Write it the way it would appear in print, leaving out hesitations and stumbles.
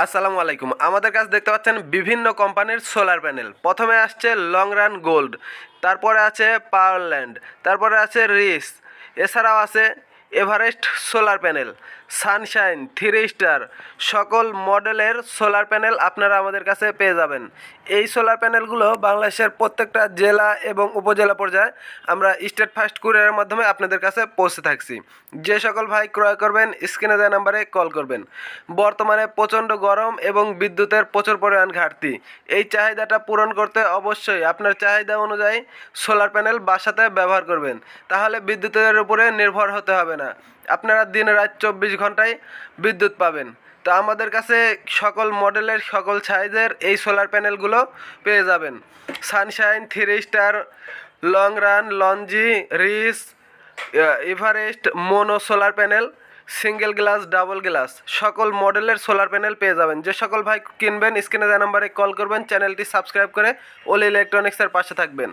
আসসালামু আলাইকুম। আমাদের কাছে দেখতে পাচ্ছেন বিভিন্ন কোম্পানির সোলার প্যানেল। প্রথমে আসছে লং রান গোল্ড, তারপরে আছে পাওয়ারল্যান্ড, তারপরে আছে রিস, এছাড়াও আছে Everest solar panel, Sunshine, three star, সকল মডেলের সোলার প্যানেল আপনারা আমাদের কাছে পেয়ে যাবেন। এই সোলার প্যানেলগুলো বাংলাদেশের প্রত্যেকটা জেলা এবং উপজেলা পর্যায়ে আমরা স্টেট ফাস্ট কুরিয়ারের মাধ্যমে আপনাদের কাছে পৌঁছে থাকছি। যে সকল ভাই ক্রয় করবেন স্ক্রিনে দেওয়া নাম্বারে কল করবেন। বর্তমানে প্রচণ্ড গরম এবং বিদ্যুতের প্রচুর পরিমাণ ঘাটতি। এই চাহিদাটা পূরণ করতে অবশ্যই আপনার চাহিদা অনুযায়ী সোলার প্যানেল বাসাতে ব্যবহার করবেন, তাহলে বিদ্যুতের উপরে নির্ভর হতে হবে না। আপনারা দিন রাত 24 ঘন্টায় বিদ্যুৎ পাবেন। তো আমাদের কাছে সকল মডেলের সকল সাইজের এই সোলার প্যানেলগুলো পেয়ে যাবেন। Sunshine, three star, long run, Longi, রিস, Everest, mono solar panel, single glass, double glass, সকল মডেলের সোলার প্যানেল পেয়ে যাবেন। যে সকল ভাই কিনবেন স্ক্রিনে দেওয়া নাম্বারে কল করবেন, চ্যানেলটি সাবস্ক্রাইব করে ওলি ইলেকট্রনিক্সের পাশে থাকবেন।